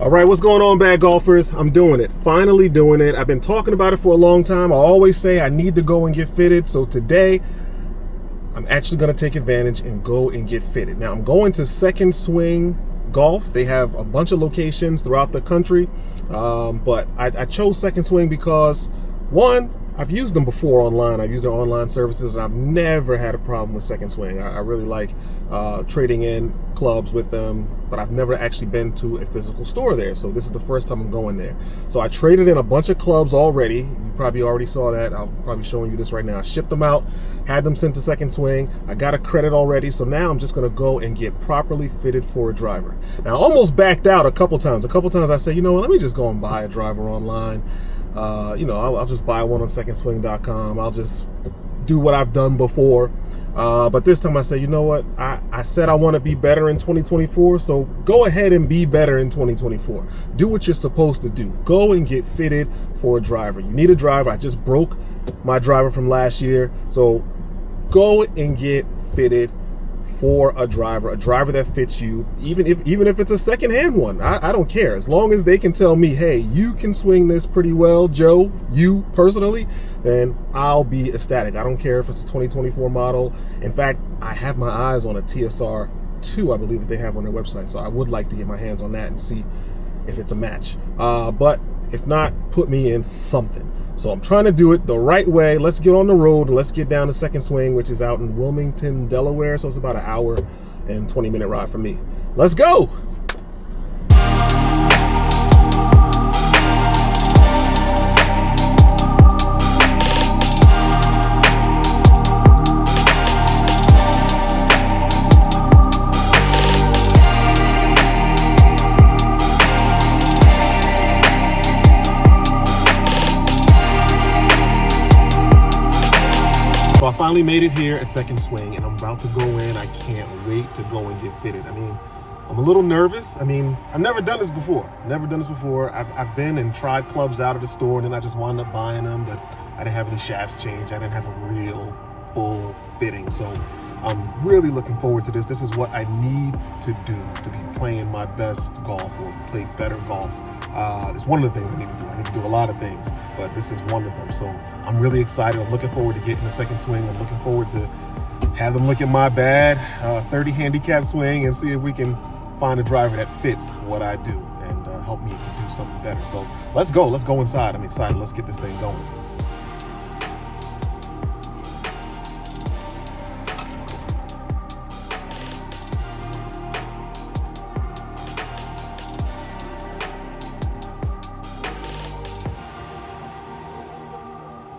All right, what's going on, bad golfers? I'm doing it. Finally doing it. I've been talking about it for a long time. I always say I need to go and get fitted. So today, I'm actually going to take advantage and go and get fitted. Now, I'm going to Second Swing Golf. They have a bunch of locations throughout the country. But I chose Second Swing because, one, I've used them before online. I've used their online services, and I've never had a problem with Second Swing. I really like trading in clubs with them, but I've never actually been to a physical store there. So this is the first time I'm going there. So I traded in a bunch of clubs already. You probably already saw that. I'm probably showing you this right now. I shipped them out, had them sent to Second Swing. I got a credit already. So now I'm just going to go and get properly fitted for a driver. Now, I almost backed out a couple times. A couple times I said, you know what, let me just go and buy a driver online. I'll just buy one on secondswing.com. I'll just do what I've done before. But this time I say, you know what? I said I want to be better in 2024, so go ahead and be better in 2024. Do what you're supposed to do. Go and get fitted for a driver. You need a driver. I just broke my driver from last year, so go and get fitted for a driver that fits you, even if it's a secondhand one. I don't care, as long as they can tell me, hey, you can swing this pretty well, Joe, you personally, then I'll be ecstatic. I don't care if it's a 2024 model. In fact, I have my eyes on a TSR 2, I believe, that they have on their website, so I would like to get my hands on that and see if it's a match. But if not, put me in something. So I'm trying to do it the right way. Let's get on the road and let's get down to Second Swing, which is out in Wilmington, Delaware. So it's about an hour and 20-minute ride from me. Let's go. So I finally made it here at Second Swing, and I'm about to go in. I can't wait to go and get fitted. I mean, I'm a little nervous. I mean, I've never done this before. I've been and tried clubs out of the store, and then I just wound up buying them, but I didn't have any shafts changed. I didn't have a real full fitting. So I'm really looking forward to this. This is what I need to do to be playing my best golf or play better golf. It's one of the things I need to do. I need to do a lot of things, but this is one of them. So I'm really excited. I'm looking forward to getting the Second Swing. I'm looking forward to have them look at my bad 30 handicap swing and see if we can find a driver that fits what I do and help me to do something better. So let's go inside. I'm excited. Let's get this thing going.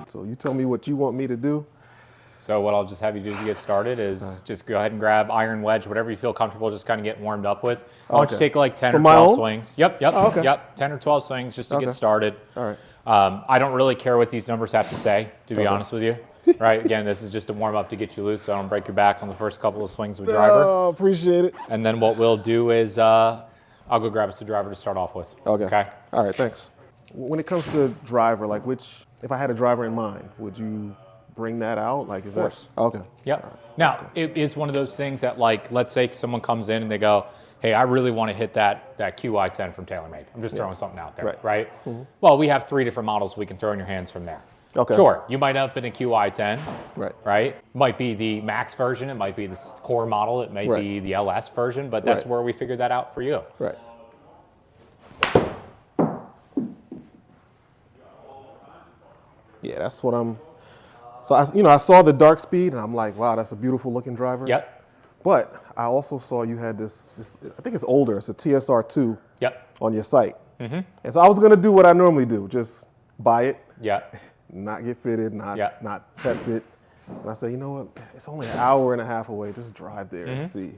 So you tell me what you want me to do. So what I'll just have you do to get started is just go ahead and grab iron, wedge, whatever you feel comfortable, just kind of get warmed up with. Why don't you take like 10 or 12 swings? Yep, 10 or 12 swings just to get started. All right. I don't really care what these numbers have to say, to be honest with you. Right, again, this is just a warm up to get you loose, so I don't break your back on the first couple of swings of a driver. Oh, appreciate it. And then what we'll do is I'll go grab us a driver to start off with. Okay. All right, thanks. When it comes to driver, like if I had a driver in mind, would you bring that out? Like, is that? Okay. Yep. Right. Now, it is one of those things that, like, let's say someone comes in and they go, hey, I really want to hit that QI10 from TaylorMade. I'm just throwing something out there, right? Mm-hmm. Well, we have 3 different models we can throw in your hands from there. Okay. Sure, you might end up in a QI10, right? Might be the max version, it might be the core model, it might be the LS version, but that's where we figured that out for you. Right. Yeah, that's what I'm. So I saw the dark speed, and I'm like, wow, that's a beautiful looking driver. Yep. But I also saw you had this. I think it's older. It's a TSR 2. Yep. On your site. Mm-hmm. And so I was gonna do what I normally do, just buy it. Yeah. Not get fitted, not test it. And I said, you know what? It's only an hour and a half away. Just drive there and see.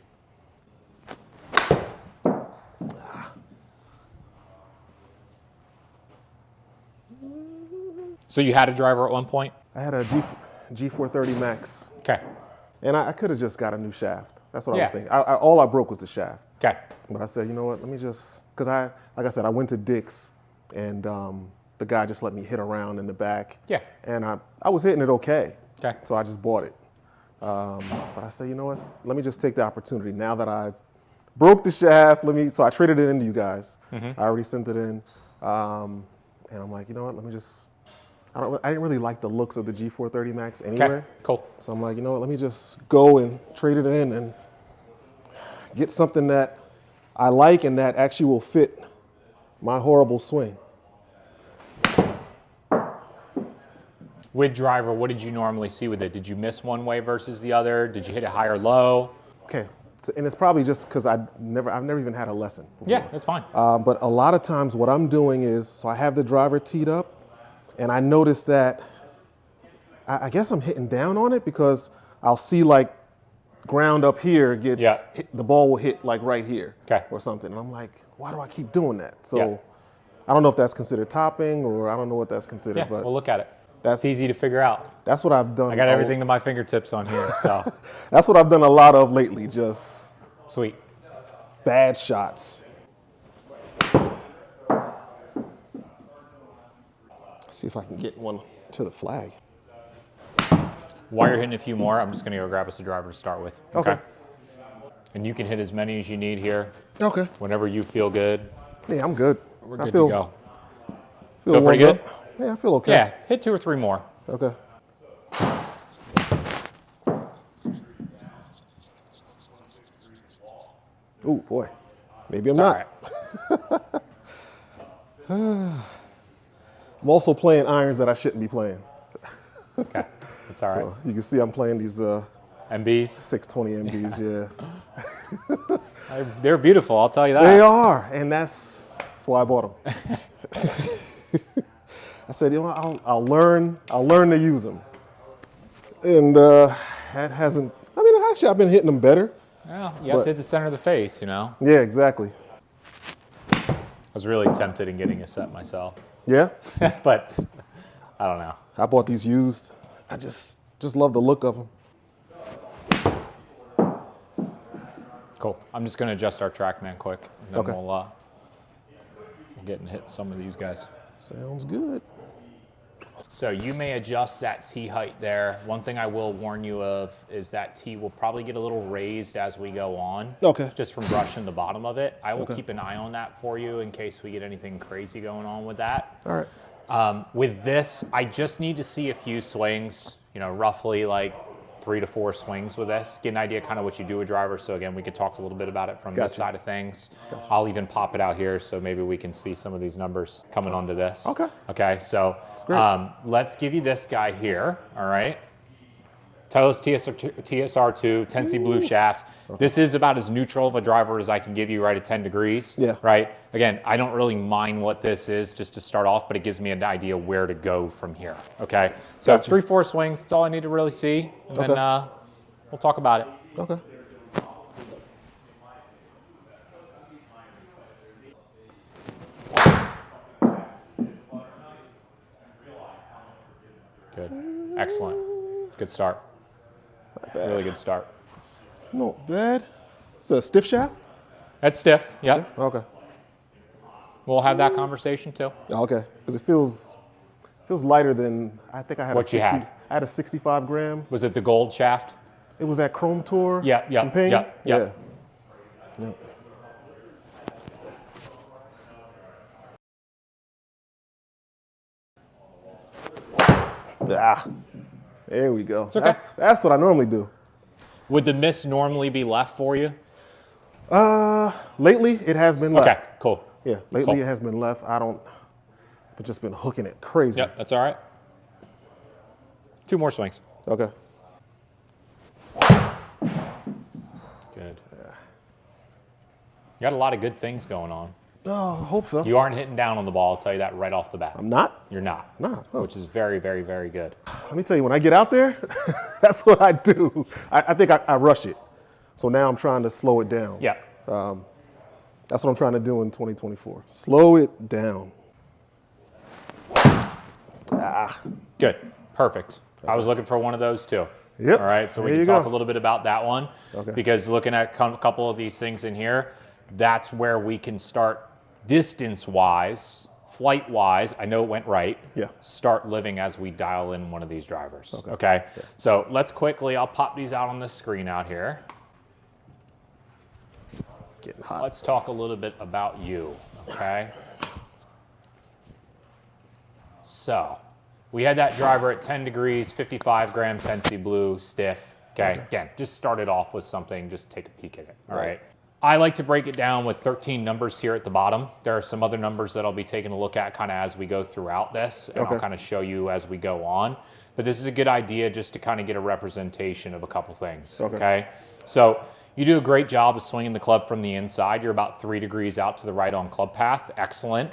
So you had a driver at one point? I had a G430 Max. Okay. And I could have just got a new shaft. That's what I was thinking. All I broke was the shaft. Okay. But I said, you know what? Let me just, because like I said, I went to Dick's, and the guy just let me hit around in the back. Yeah. And I was hitting it okay. Okay. So I just bought it. But I said, you know what? Let me just take the opportunity now that I broke the shaft. So I traded it in to you guys. Mm-hmm. I already sent it in. And I'm like, you know what, let me just, I didn't really like the looks of the G430 Max anyway. Okay, cool. So I'm like, you know what, let me just go and trade it in and get something that I like and that actually will fit my horrible swing. With driver, what did you normally see with it? Did you miss one way versus the other? Did you hit it high or low? Okay, so, and it's probably just because I've never even had a lesson before. Yeah, that's fine. But a lot of times what I'm doing is, so I have the driver teed up, and I notice that, I guess I'm hitting down on it because I'll see like ground up here gets, the ball will hit like right here or something. And I'm like, why do I keep doing that? So I don't know if that's considered topping or I don't know what that's considered. But we'll look at it. It's easy to figure out. That's what I've done. I got everything to my fingertips on here, so. That's what I've done a lot of lately, just sweet. Bad shots. See if I can get one to the flag. While you're hitting a few more, I'm just gonna go grab us a driver to start with. Okay. And you can hit as many as you need here. Okay. Whenever you feel good. Yeah, I'm good. We're good to go. Feel pretty good? Yeah, I feel okay. Yeah, hit 2 or 3 more. Okay. Oh boy, maybe I'm not. All right. I'm also playing irons that I shouldn't be playing. Okay, that's all right. So you can see I'm playing these MBs? 620 MBs, yeah. They're beautiful, I'll tell you that. They are, and that's why I bought them. I said, you know, I'll learn to use them. And that hasn't, I mean, actually I've been hitting them better. Well, you have to hit the center of the face, you know? Yeah, exactly. I was really tempted in getting a set myself. Yeah? But I don't know. I bought these used. I just love the look of them. Cool. I'm just going to adjust our TrackMan quick, and then Okay. we'll get and hit some of these guys. Sounds good. So you may adjust that tee height there. One thing I will warn you of is that tee will probably get a little raised as we go on. Okay. Just from brushing the bottom of it. I will keep an eye on that for you in case we get anything crazy going on with that. All right. With this, I just need to see a few swings, you know, roughly like 3 to 4 swings with this. Get an idea kind of what you do with drivers. So again, we could talk a little bit about it from this side of things. Gotcha. I'll even pop it out here so maybe we can see some of these numbers coming onto this. Okay. Okay, so let's give you this guy here, all right? Titleist TSR2, 10C blue shaft. Okay. This is about as neutral of a driver as I can give you, right, at 10 degrees. Yeah. Right? Again, I don't really mind what this is just to start off, but it gives me an idea where to go from here. Okay? So Gotcha. 3-4 swings, that's all I need to really see. And then we'll talk about it. Okay. Good. Excellent. Good start. Really good start. Not bad. It's a stiff shaft? That's stiff. Yep. Stiff? Okay. We'll have that conversation too. Okay. Because it feels lighter than, I think I had What you had? I had a 65 gram. Was it the gold shaft? It was that Chrome Tour. Yeah. Yeah. Ah, there we go. It's okay. That's what I normally do. Would the miss normally be left for you? Lately it has been left. Okay, cool. Yeah, lately it has been left. I've just been hooking it crazy. Yep, that's all right. 2 more swings. Okay. Good. You got a lot of good things going on. Oh, I hope so. You aren't hitting down on the ball, I'll tell you that right off the bat. I'm not? You're not. No. Oh. Which is very, very, very good. Let me tell you, when I get out there, that's what I do. I think I rush it. So now I'm trying to slow it down. Yeah. That's what I'm trying to do in 2024. Slow it down. Ah. Good. Perfect. Okay. I was looking for one of those too. Yep. All right, so we can talk a little bit about that one. Okay. Because looking at a couple of these things in here, that's where we can start distance-wise, flight-wise. I know it went right. Yeah. Start living as we dial in one of these drivers. Okay? Yeah. So let's quickly, I'll pop these out on the screen out here. Yeah. hot. Let's talk a little bit about you, okay? So, we had that driver at 10 degrees, 55 gram Tennessee Blue, stiff. Okay, again, just start it off with something, just take a peek at it, all right? I like to break it down with 13 numbers here at the bottom. There are some other numbers that I'll be taking a look at kind of as we go throughout this, and I'll kind of show you as we go on. But this is a good idea just to kind of get a representation of a couple things, okay? So you do a great job of swinging the club from the inside. You're about 3 degrees out to the right on club path. Excellent.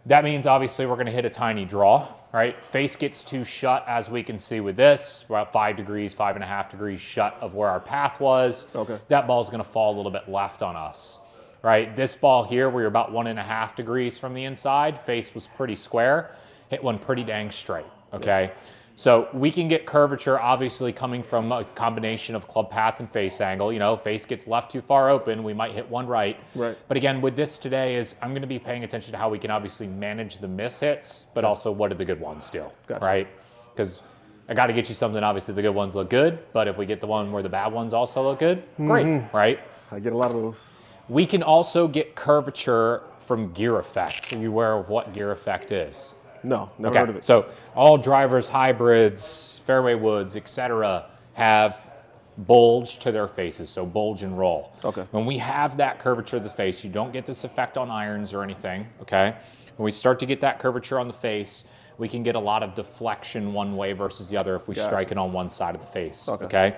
That means obviously we're going to hit a tiny draw, right? Face gets too shut, as we can see with this. We're at 5 degrees, 5.5 degrees shut of where our path was. That ball's going to fall a little bit left on us, right? This ball here, we were about 1.5 degrees from the inside. Face was pretty square. Hit one pretty dang straight, okay? So we can get curvature obviously coming from a combination of club path and face angle. You know, face gets left too far open, we might hit one right. But again, with this today is I'm going to be paying attention to how we can obviously manage the miss hits, but also what do the good ones do, right? Because I got to get you something, obviously the good ones look good, but if we get the one where the bad ones also look good, great, right? I get a lot of those. We can also get curvature from gear effect. Are you aware of what gear effect is? No, never heard of it. So all drivers, hybrids, fairway woods, etc., have bulge to their faces, so bulge and roll. When we have that curvature of the face, you don't get this effect on irons or anything, okay? When we start to get that curvature on the face, we can get a lot of deflection one way versus the other if we strike it on one side of the face, okay?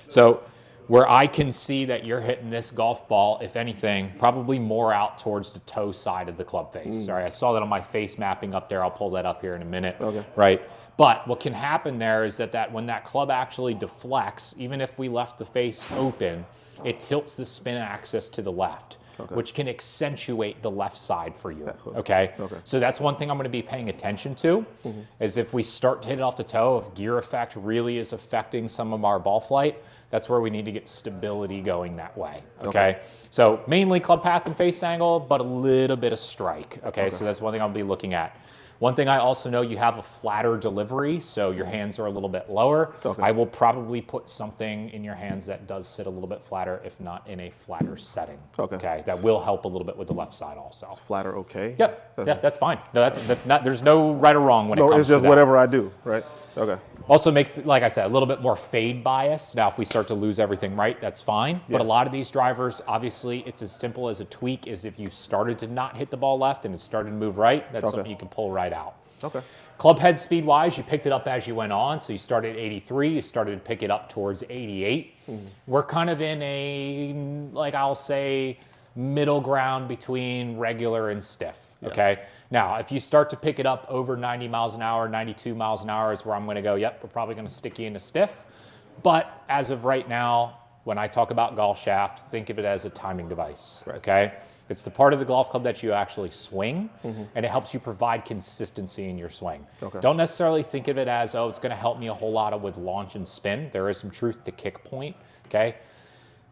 So where I can see that you're hitting this golf ball, if anything, probably more out towards the toe side of the club face. Sorry, I saw that on my face mapping up there. I'll pull that up here in a minute, right? But what can happen there is that when that club actually deflects, even if we left the face open, it tilts the spin axis to the left, which can accentuate the left side for you, okay? So that's one thing I'm going to be paying attention to, is if we start to hit it off the toe, if gear effect really is affecting some of our ball flight, that's where we need to get stability going that way, okay? So mainly club path and face angle, but a little bit of strike, okay? So that's one thing I'll be looking at. One thing I also know, you have a flatter delivery, so your hands are a little bit lower. I will probably put something in your hands that does sit a little bit flatter, if not in a flatter setting. Okay, that will help a little bit with the left side also. Is flatter okay? Yep, yeah, that's fine. No, that's not. There's no right or wrong when it comes to that. It's just whatever I do, right? Also makes, like I said, a little bit more fade bias. Now, if we start to lose everything right, that's fine. But a lot of these drivers, obviously, it's as simple as a tweak as if you started to not hit the ball left and it started to move right, that's something you can pull right out. Club head speed-wise, you picked it up as you went on. So you started at 83, you started to pick it up towards 88. We're kind of in a, like I'll say, middle ground between regular and stiff, okay? Now, if you start to pick it up over 90 miles an hour, 92 miles an hour is where I'm going to go, yep, we're probably going to stick you in a stiff. But as of right now, when I talk about golf shaft, think of it as a timing device, okay? It's the part of the golf club that you actually swing, and it helps you provide consistency in your swing. Don't necessarily think of it as, oh, it's going to help me a whole lot with launch and spin. There is some truth to kick point, okay?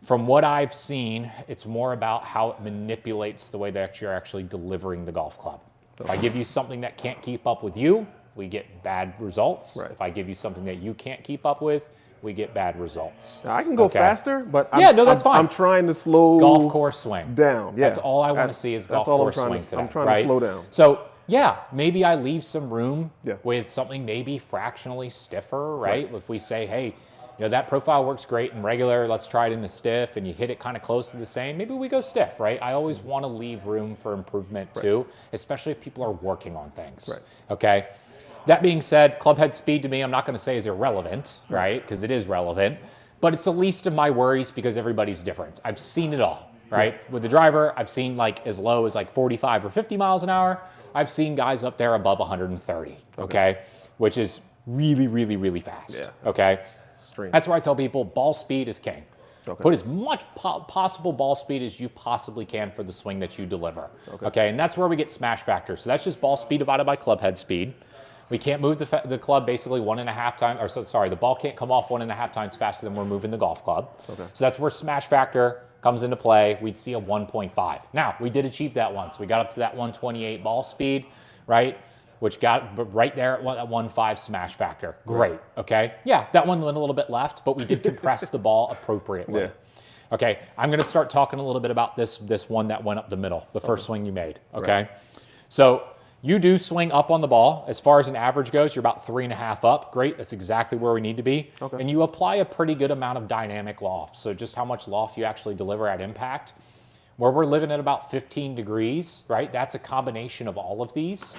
From what I've seen, it's more about how it manipulates the way that you're actually delivering the golf club. If I give you something that can't keep up with you, we get bad results. If I give you something that you can't keep up with, we get bad results. Now, I can go faster, but that's fine. I'm trying to slow golf course swing down. That's all I want to see is golf course swing today. I'm trying to slow down. So maybe I leave some room with something maybe fractionally stiffer, right? If we say, hey, you know, that profile works great in regular, let's try it in the stiff, and you hit it kind of close to the same, maybe we go stiff, right? I always want to leave room for improvement too, especially if people are working on things, okay? That being said, club head speed to me, I'm not going to say is irrelevant, right? Because it is relevant, but it's the least of my worries because everybody's different. I've seen it all, right? With the driver, I've seen like as low as like 45 or 50 miles an hour. I've seen guys up there above 130, okay? Which is really, really, really fast, okay? That's where I tell people ball speed is king. Put as much possible ball speed as you possibly can for the swing that you deliver. Okay, and that's where we get smash factor. So that's just ball speed divided by club head speed. We can't move the club basically 1.5 times, or sorry, the ball can't come off 1.5 times faster than we're moving the golf club. So that's where smash factor comes into play. We'd see a 1.5. Now, we did achieve that once. We got up to that 128 ball speed, right? Which got right there at 1.5 smash factor. Great, okay? Yeah, that one went a little bit left, but we did compress the ball appropriately. Okay, I'm going to start talking a little bit about this one that went up the middle, the first swing you made. Okay, Right. so you do swing up on the ball. As far as an average goes, you're about 3.5 up. Great, that's exactly where we need to be. Okay. And you apply a pretty good amount of dynamic loft. So just how much loft you actually deliver at impact. Where we're living at about 15 degrees, right? That's a combination of all of these.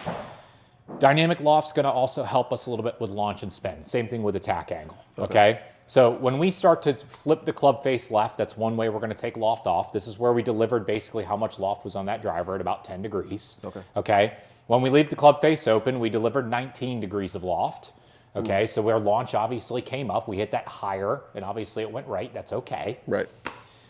Dynamic loft's going to also help us a little bit with launch and spin. Same thing with attack angle, okay? So when we start to flip the club face left, that's one way we're going to take loft off. This is where we delivered basically how much loft was on that driver at about 10 degrees, okay? When we leave the club face open, we delivered 19 degrees of loft, okay? So our launch obviously came up. We hit that higher, and obviously it went right. That's okay. Right.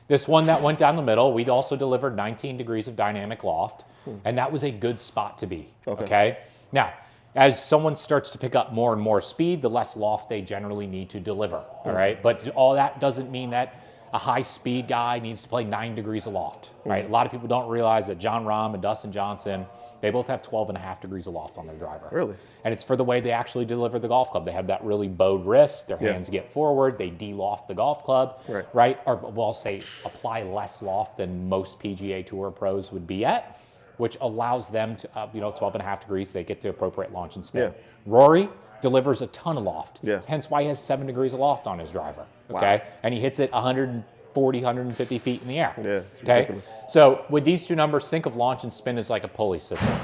This one that went down the middle, we'd also delivered 19 degrees of dynamic loft, and that was a good spot to be, okay? Now, as someone starts to pick up more and more speed, the less loft they generally need to deliver, all right? But all that doesn't mean that a high-speed guy needs to play 9 degrees of loft, right? A lot of people don't realize that John Rahm and Dustin Johnson, they both have 12.5 degrees of loft on their driver. Really? And it's for the way they actually deliver the golf club. They have that really bowed wrist, their hands get forward, they de-loft the golf club, right? Or, well, I'll say apply less loft than most PGA Tour pros would be at, which allows them to, 12.5 degrees, they get the appropriate launch and spin. Rory delivers a ton of loft, hence why he has 7 degrees of loft on his driver, okay? And he hits it 140, 150 feet in the air, okay? Ridiculous. So with these two numbers, think of launch and spin as like a pulley system.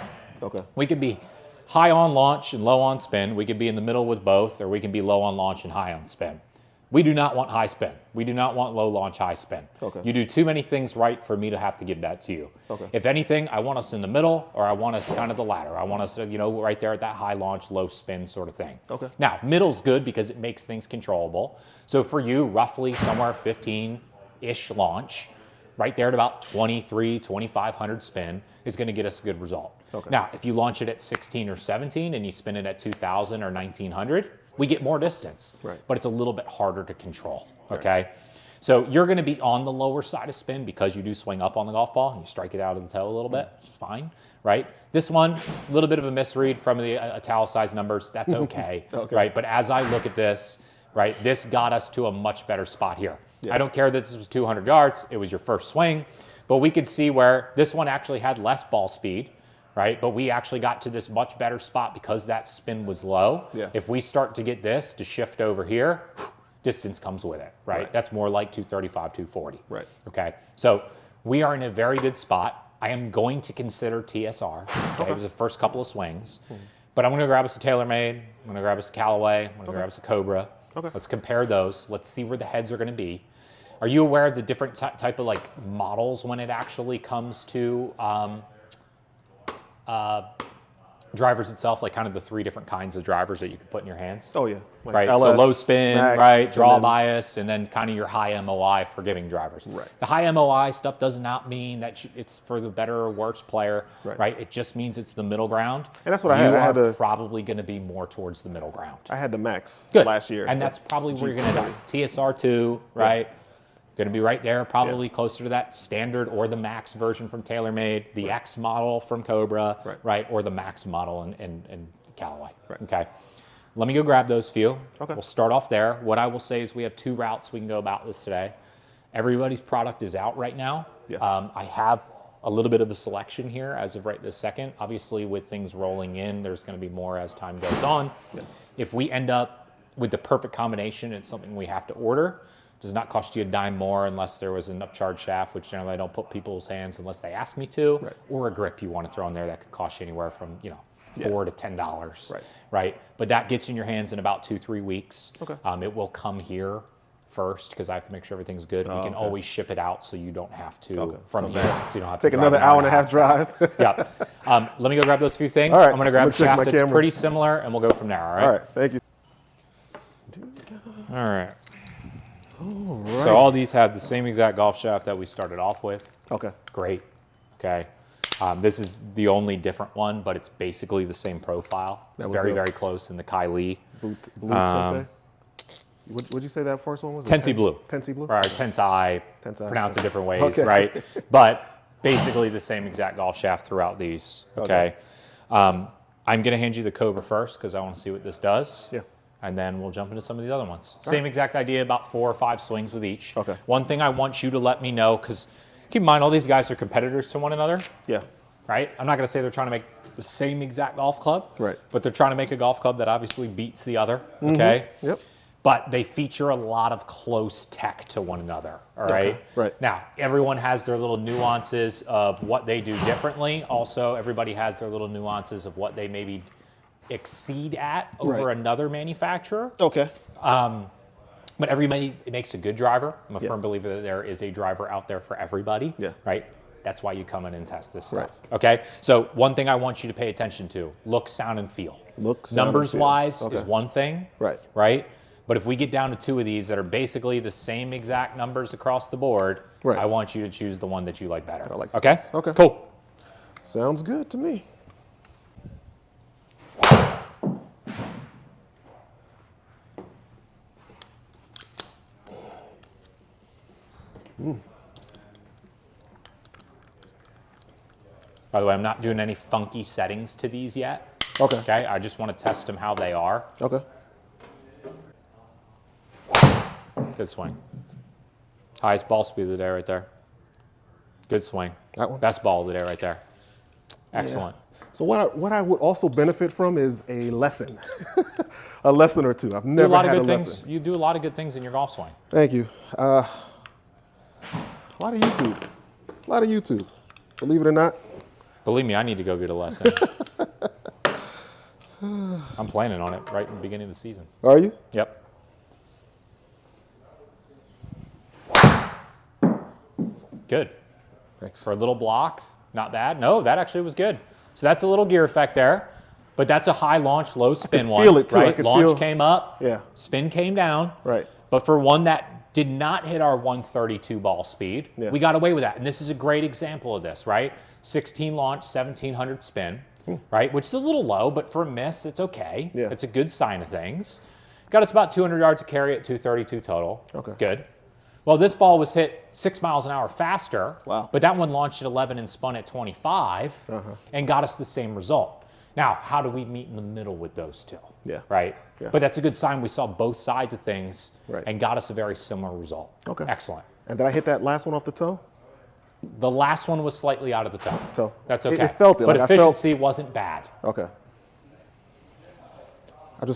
Okay. We could be high on launch and low on spin. We could be in the middle with both, or we can be low on launch and high on spin. We do not want high spin. We do not want low launch, high spin. Okay. You do too many things right for me to have to give that to you. Okay. If anything, I want us in the middle, or I want us kind of the latter. I want us, right there at that high launch, low spin sort of thing. Okay. Now, middle's good because it makes things controllable. So for you, roughly somewhere 15-ish launch, right there at about 2,500 spin is going to get us a good result. Okay. Now, if you launch it at 16 or 17 and you spin it at 2,000 or 1,900, we get more distance, but it's a little bit harder to control, okay? So you're going to be on the lower side of spin because you do swing up on the golf ball and you strike it out of the toe a little bit. It's fine, right? This one, a little bit of a misread from the italicized numbers. That's okay, right? But as I look at this, right, this got us to a much better spot here. I don't care that this was 200 yards. It was your first swing. But we could see where this one actually had less ball speed, right? But we actually got to this much better spot because that spin was low. If we start to get this to shift over here, distance comes with it, right? That's more like 235, 240. Right. Okay, so we are in a very good spot. I am going to consider TSR. Okay, it was the first couple of swings. But I'm going to grab us a TaylorMade. I'm going to grab us a Callaway. I'm going to grab us a Cobra. Let's compare those. Let's see where the heads are going to be. Are you aware of the different type of like models when it actually comes to drivers itself, like kind of the 3 different kinds of drivers that you can put in your hands? Oh, yeah. Like right, LS, so low spin, max, right, draw and then, bias, and then kind of your high MOI forgiving drivers. Right. The high MOI stuff does not mean that it's for the better or worse player, right? It just means it's the middle ground. And that's what I had. You I had are probably going to be more towards the middle ground. I had the max Good. last year. And that's probably where you're going to die. TSR2, right? Going to be right there, probably closer to that standard or the max version from TaylorMade, the X model from Cobra, right? Or the max model in Callaway. Okay. Let me go grab those few. We'll start off there. What I will say is we have 2 routes we can go about this today. Everybody's product is out right now. I have a little bit of a selection here as of right this second. Obviously, with things rolling in, there's going to be more as time goes on. If we end up with the perfect combination, it's something we have to order. Does not cost you a dime more unless there was an upcharge shaft, which generally I don't put people's hands unless they ask me to, or a grip you want to throw in there that could cost you anywhere from $4 to $10, right? But that gets in your hands in about 2-3 weeks. It will come here first because I have to make sure everything's good. We can always ship it out so you don't have to from here, so you don't have to take another hour and a half drive. Let me go grab those few things. All right, I'm going to grab a shaft that's camera. pretty similar, and we'll go from there. All right. Thank you. All right. So all these have the same exact golf shaft that we started off with. Great. Okay. This is the only different one, but it's basically the same profile. It's very, very close in the Kylie. Blue Sensei? What'd you say that first one was? Tensei Blue. Tensei Blue? Or Tensei, pronounced it different ways, right? Okay. But basically the same exact golf shaft throughout these, okay? I'm going to hand you the Cobra first because I want to see what this does. and then we'll jump into some of the other ones. Same exact idea, about 4 or 5 swings with each. Okay. One thing I want you to let me know, because keep in mind, all these guys are competitors to one another. Yeah. Right? I'm not going to say they're trying to make the same exact golf club. Right. But they're trying to make a golf club that obviously beats the other. Okay? Yep. But they feature a lot of close tech to one another, all right? Okay, right. Now, everyone has their little nuances of what they do differently. Also, everybody has their little nuances of what they maybe exceed at over another manufacturer. Okay. But everybody makes a good driver. I'm a firm believer that there is a driver out there for everybody, right? That's why you come in and test this stuff, okay? So one thing I want you to pay attention to, look, sound, and feel. Look, sound, Numbers-wise and feel. is one thing, right? But if we get down to 2 of these that are basically the same exact numbers across the board, I want you to choose the one that you like better. I like okay? This. Okay. Cool. Sounds good to me. By the way, I'm not doing any funky settings to these yet. Okay. Okay, I just want to test them how they are. Okay. Good swing. Highest ball speed of the day right there. Good swing. That one? Best ball of the day right there. Excellent. Yeah. So what I would also benefit from is a lesson. A lesson or two. I've never had a lesson. You do a lot of good things in your golf swing. Thank you. A lot of YouTube. A lot of YouTube. Believe it or not. Believe me, I need to go get a lesson. I'm planning on it right in the beginning of the season. Are you? Yep. Good. Thanks. For a little block, not bad. No, that actually was good. So that's a little gear effect there, but that's a high launch, low spin one. Feel it too. Right? Launch came up, spin came down. Right. But for one that did not hit our 132 ball speed, we got away with that. And this is a great example of this, right? 16 launch, 1700 spin, right? Which is a little low, but for a miss, it's okay. Yeah. It's a good sign of things. Got us about 200 yards to carry at 232 total. Okay. Good. Well, this ball was hit 6 miles an hour faster, wow. But that one launched at 11 and spun at 25 and got us the same result. Now, how do we meet in the middle with those two? Yeah. Right? Yeah. But that's a good sign we saw both sides of things and got us a very similar result. Okay. Excellent. And did I hit that last one off the toe? The last one was slightly out of the toe. Toe. That's okay. It felt it. But like efficiency wasn't bad. Okay.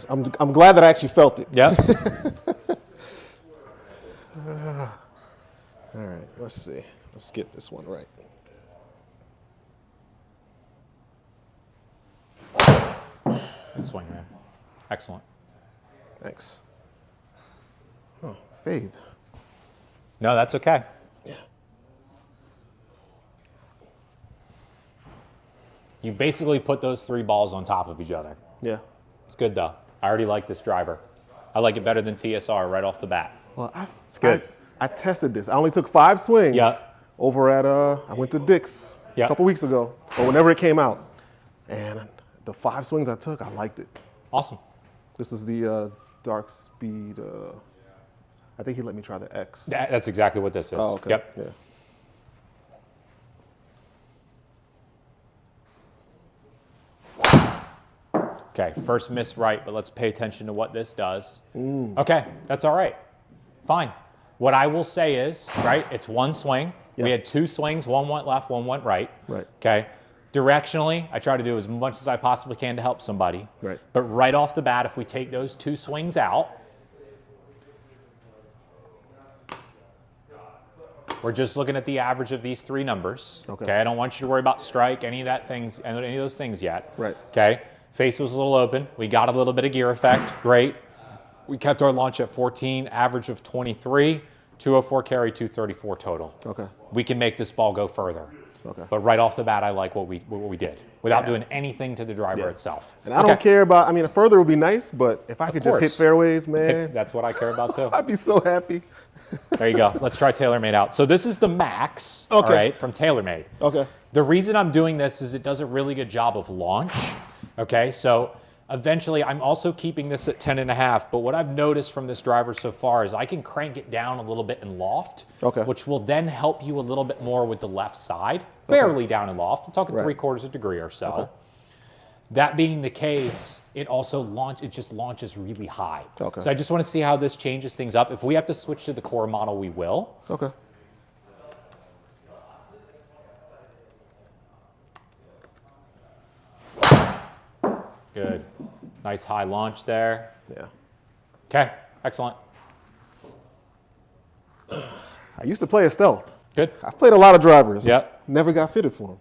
I'm glad that I actually felt it. Yep. All right, let's see. Let's get this one right. Good swing, man. Excellent. Thanks. Oh, fade. No, that's okay. Yeah. You basically put those 3 balls on top of each other. Yeah. It's good, though. I already like this driver. I like it better than TSR right off the bat. Well, it's good. I tested this. I only took 5 swings over at, I went to Dick's a couple weeks ago, or whenever it came out. And the 5 swings I took, I liked it. Awesome. This is the Dark Speed, I think he let me try the X. That's exactly what this is. Oh, okay. Yep. Yeah. Okay, first miss right, but let's pay attention to what this does. Okay, that's all right. Fine. What I will say is, right, it's one swing. Yeah. We had 2 swings, one went left, one went right. Right. Okay. Directionally, I try to do as much as I possibly can to help somebody. Right. But right off the bat, if we take those 2 swings out, we're just looking at the average of these 3 numbers. Okay. I don't want you to worry about strike, any of those things yet. Right. Okay. Face was a little open. We got a little bit of gear effect. Great. We kept our launch at 14, average of 23, 204 carry, 234 total. Okay. We can make this ball go further. Okay. But right off the bat, I like what we did without doing anything to the driver itself. And I don't care about, I mean, a further would be nice, but if I could just hit fairways, man. That's what I care about too. I'd be so happy. There you go. Let's try TaylorMade out. So this is the Max, all right, from TaylorMade. Okay. The reason I'm doing this is it does a really good job of launch. Okay, so eventually I'm also keeping this at 10.5, but what I've noticed from this driver so far is I can crank it down a little bit in loft, which will then help you a little bit more with the left side, barely down in loft. I'm talking 3/4 degree or so. That being the case, it just launches really high. Okay. So I just want to see how this changes things up. If we have to switch to the core model, we will. Okay. Good. Nice high launch there. Yeah. Okay, excellent. I used to play a stealth. Good. I've played a lot of drivers. Yep. Never got fitted for them.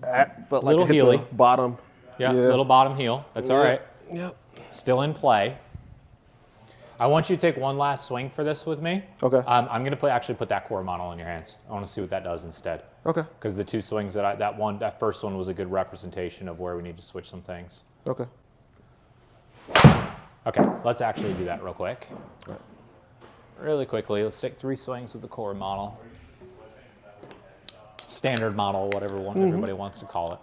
That felt like Little it hit heely. the bottom. Yeah, little bottom heel. That's all right. Yep. Still in play. I want you to take one last swing for this with me. Okay. I'm going to actually put that core model in your hands. I want to see what that does instead. Okay. Because the two swings that first one was a good representation of where we need to switch some things. Okay. Okay, let's actually do that real quick. All right. Really quickly, let's take 3 swings of the core model. Standard model, whatever one everybody wants to call it.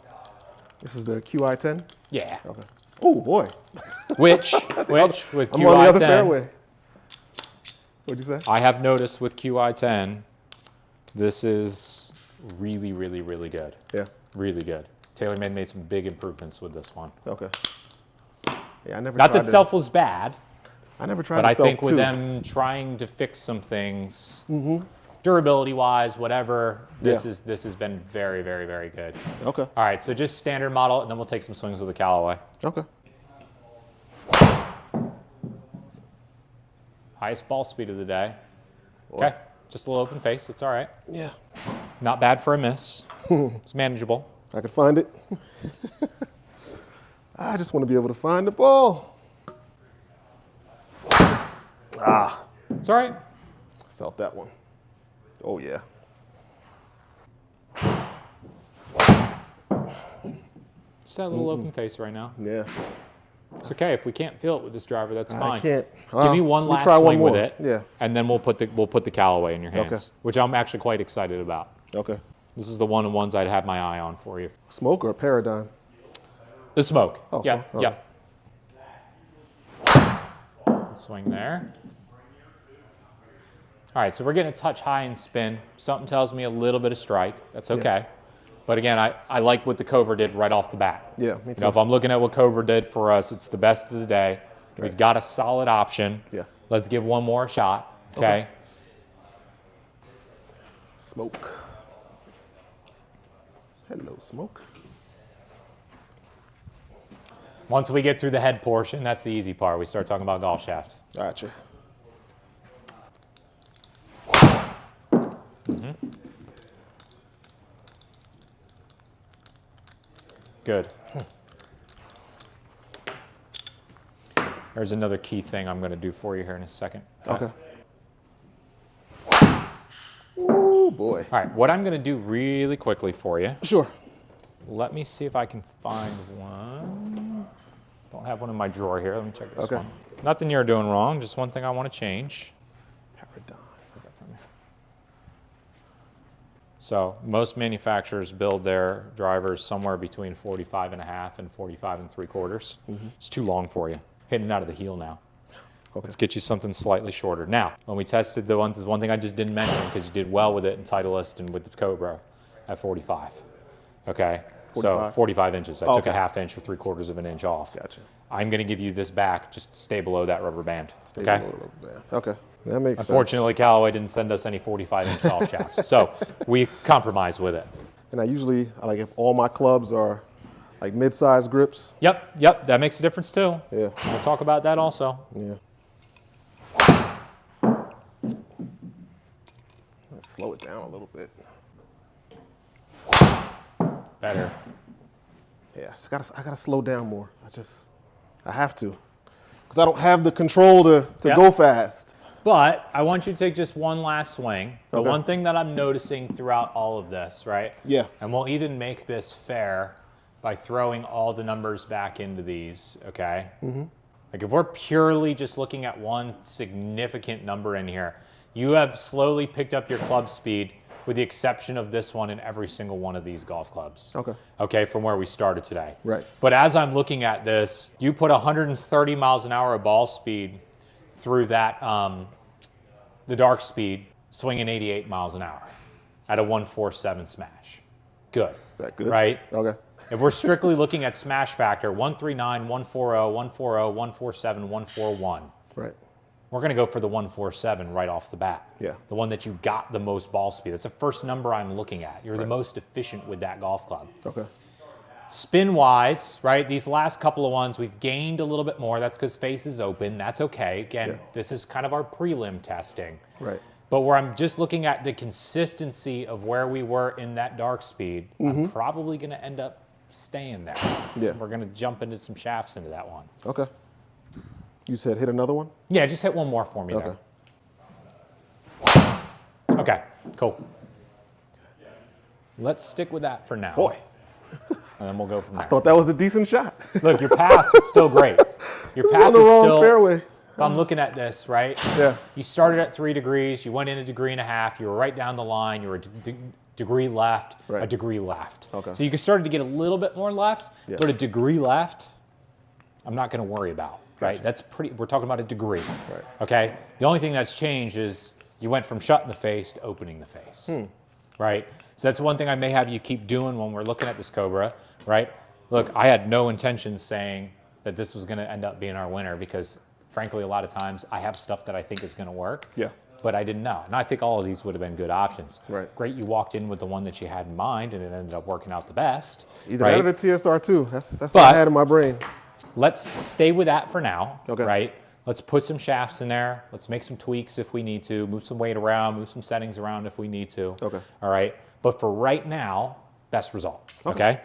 This is the QI10? Yeah. Okay. Oh, boy. Which with I'm on the other QI10, fairway. What'd you say? I have noticed with QI10, this is really, really, really good. Yeah. Really good. TaylorMade made some big improvements with this one. Okay. Yeah, I never Not tried that stealth was bad, I never tried but I think with too. them trying to fix some things, durability-wise, whatever, this has been very, very, very good. Okay. All right, so just standard model, and then we'll take some swings with the Callaway. Okay. Highest ball speed of the day. Okay, just a little open face. It's all right. Yeah. Not bad for a miss. It's manageable. I could find it. I just want to be able to find the ball. Ah. It's all right. Felt that one. Oh, yeah. Just that little open face right now. Yeah. It's okay. If we can't feel it with this driver, that's fine. I can't. Give me one last try one swing with more. it. Yeah. And then we'll put the Callaway in your hands, Okay. which I'm actually quite excited about. Okay. This is the ones I'd have my eye on for you. Smoke or Paradigm? The smoke. Oh, yeah, smoke. Okay. yeah. Good swing there. All right, so we're getting a touch high in spin. Something tells me a little bit of strike. That's okay. But again, I like what the Cobra did right off the bat. Yeah, me too. You know, if I'm looking at what Cobra did for us, it's the best of the day. Right. We've got a solid option. Yeah. Let's give one more shot, okay? Smoke. Hello, smoke. Once we get through the head portion, that's the easy part. We start talking about golf shaft. Gotcha. Good. There's another key thing I'm going to do for you here in a second. Okay. Oh, boy. All right, what I'm going to do really quickly for you. Sure. Let me see if I can find one. Don't have one in my drawer here. Let me check this one. Nothing you're doing wrong, just one thing I want to change. Paradigm. So most manufacturers build their drivers somewhere between 45.5 and 45.75. It's too long for you. Hitting it out of the heel now. Okay. Let's get you something slightly shorter. Now, when we tested the one thing I just didn't mention because you did well with it in Titleist and with the Cobra at 45. Okay, 45? so 45 inches. I took a Okay. half inch or 3/4 of an inch off. Gotcha. I'm going to give you this back. Just stay below that rubber band. Stay okay. below the rubber band. Okay. That makes sense. Unfortunately, Callaway didn't send us any 45-inch golf shafts, so we compromise with it. And I like if all my clubs are like mid-sized grips. Yep, that makes a difference too. Yeah. We'll talk about that also. Yeah. Let's slow it down a little bit. Better. Yeah, I gotta slow down more. I have to, because I don't have the control to go fast. But I want you to take just one last swing. The Okay. one thing that I'm noticing throughout all of this, right? Yeah. And we'll even make this fair by throwing all the numbers back into these, okay? Like if we're purely just looking at one significant number in here, you have slowly picked up your club speed with the exception of this one in every single one of these golf clubs. Okay. Okay, from where we started today. Right. But as I'm looking at this, you put 130 miles an hour of ball speed through that, the dark speed, swinging 88 miles an hour at a 147 smash. good. Is that good? Right? Okay. If we're strictly looking at smash factor, 139, 140, 140, 147, 141. Right. We're going to go for the 147 right off the bat. Yeah. The one that you got the most ball speed. That's the first number I'm looking at. You're the most efficient with that golf club. Okay. Spin-wise, right, these last couple of ones, we've gained a little bit more. That's because face is open. That's okay. Again, this is kind of our prelim testing. Right. But where I'm just looking at the consistency of where we were in that dark speed, I'm probably going to end up staying there. Yeah. We're going to jump into some shafts into that one. Okay. You said hit another one? Yeah, just hit one more for me there. Okay, cool. Let's stick with that for now. Boy. And then we'll go from there. I thought that was a decent shot. Look, your path is still great. Your path on the is wrong still fairway. If I'm looking at this, right? Yeah. You started at 3 degrees, you went in 1.5 degrees, you were right down the line, you were a degree left, Right. a degree left. Okay. So you started to get a little bit more left, Yeah. but a degree left, I'm not going to worry about, right? Gotcha. That's we're talking about a degree. Right. Okay? The only thing that's changed is you went from shutting the face to opening the face, right? So that's one thing I may have you keep doing when we're looking at this Cobra, right? Look, I had no intentions saying that this was going to end up being our winner because, frankly, a lot of times I have stuff that I think is going to work. Yeah. But I didn't know. And I think all of these would have been good options. Right. Great you walked in with the one that you had in mind and it ended up working out the best. Either right? that or the TSR2. That's what I had in my brain. Let's stay with that for now. Okay. Right? Let's put some shafts in there. Let's make some tweaks if we need to. Move some weight around. Move some settings around if we need to. Okay. All right? But for right now, best result. Okay?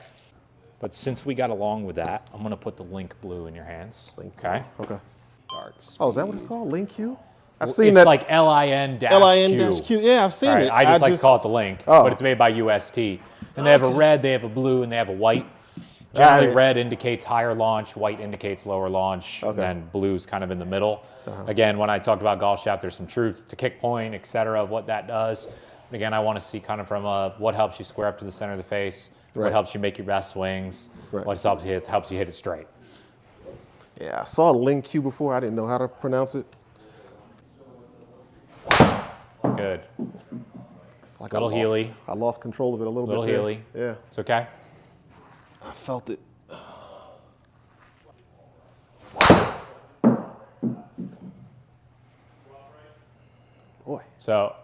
But since we got along with that, I'm going to put the Link Blue in your hands. Link okay? Okay. Dark. Oh, is that what it's called? Link Q? I've It's seen that. like LIN-Q. LIN-Q. Yeah, I've seen it. I just like to call it the Link, Oh. but it's made by UST. And they have a red, they have a blue, and they have a white. Generally, red indicates higher launch, white indicates lower launch, and then blue's kind of in the middle. Again, when I talked about golf shaft, there's some truth to kick point, et cetera, of what that does. But again, I want to see kind of from what helps you square up to the center of the face, what helps you make your best swings, what helps you hit it straight. Yeah, I saw Link Q before. I didn't know how to pronounce it. Good. Like Little Healy. I lost control of it a little bit. Little Healy. Yeah. It's okay. I felt it. Boy. So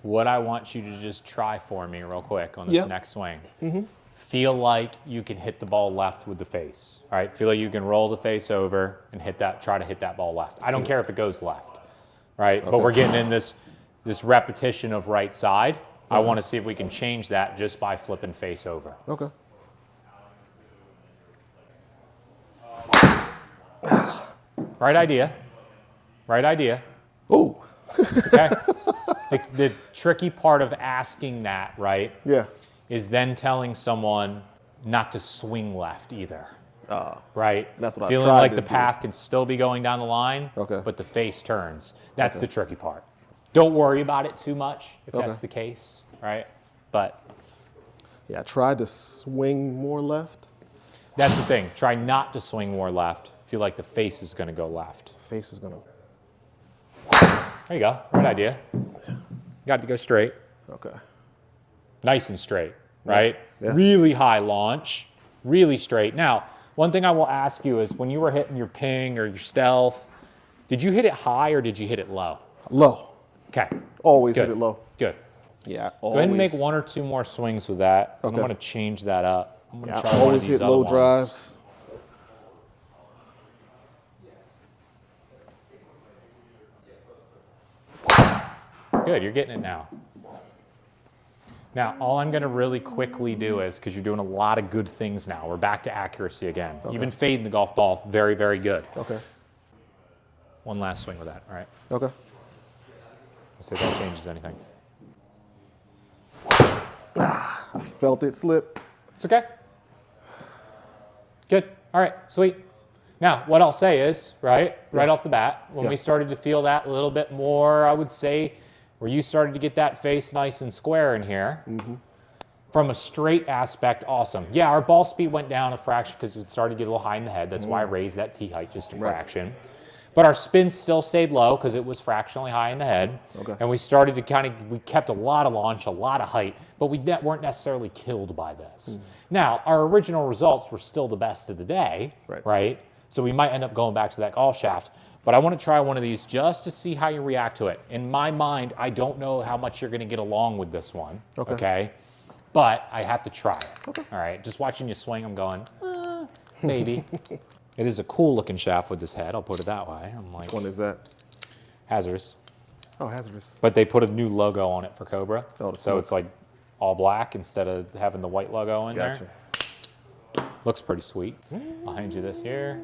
what I want you to just try for me real quick on this next swing. Feel like you can hit the ball left with the face. All right. Feel like you can roll the face over and try to hit that ball left. I don't care if it goes left. Right. But we're getting in this repetition of right side. I want to see if we can change that just by flipping face over. Okay. Right idea. Right idea. Oh. It's okay. The tricky part of asking that, right, Yeah. is then telling someone not to swing left either. Right? That's what I Feeling tried like to the do. path can still be going down the line, Okay. but the face turns. That's the tricky part. Don't worry about it too much if Okay. that's the case, right? But Yeah, I tried to swing more left. that's the thing. Try not to swing more left. Feel like the face is going to go left. Face is gonna. There you go. Right idea. Got to go straight. Okay. Nice and straight, right? Yeah. Really high launch, really straight. Now, one thing I will ask you is when you were hitting your ping or your stealth, did you hit it high or did you hit it low? Low. Okay. Always Good. hit it low. Good. Yeah. Go ahead and make 1 or 2 more swings with that. And I'm Okay. going to change that up. I'm going to Yeah, try I one of always these hit other low ones. drives. Good, you're getting it now. Now, all I'm going to really quickly do is, because you're doing a lot of good things now, we're back to accuracy again. Okay. You've been fading the golf ball very, very good. Okay. One last swing with that, all right? Okay. Let's see if that changes anything. I felt it slip. It's okay. Good. All right, sweet. Now, what I'll say is, right off the bat, when we started to feel that a little bit more, I would say, where you started to get that face nice and square in here, from a straight aspect, awesome. Yeah, our ball speed went down a fraction because it started to get a little high in the head. That's why I raised that tee height just a fraction. But our spin still stayed low because it was fractionally high in the head. Okay. And we started to we kept a lot of launch, a lot of height, but we weren't necessarily killed by this. Now, our original results were still the best of the day, right? So we might end up going back to that golf shaft. But I want to try one of these just to see how you react to it. In my mind, I don't know how much you're going to get along with this one, okay? But I have to try it, all right? Just watching you swing, I'm going, maybe. It is a cool looking shaft with this head, I'll put it that way. I'm like, Which one is that? Hazardous. Oh, Hazardous. But they put a new logo on it for Cobra. Oh, so it's like all black instead of having the white logo in there. Looks pretty sweet. I'll hand you this here.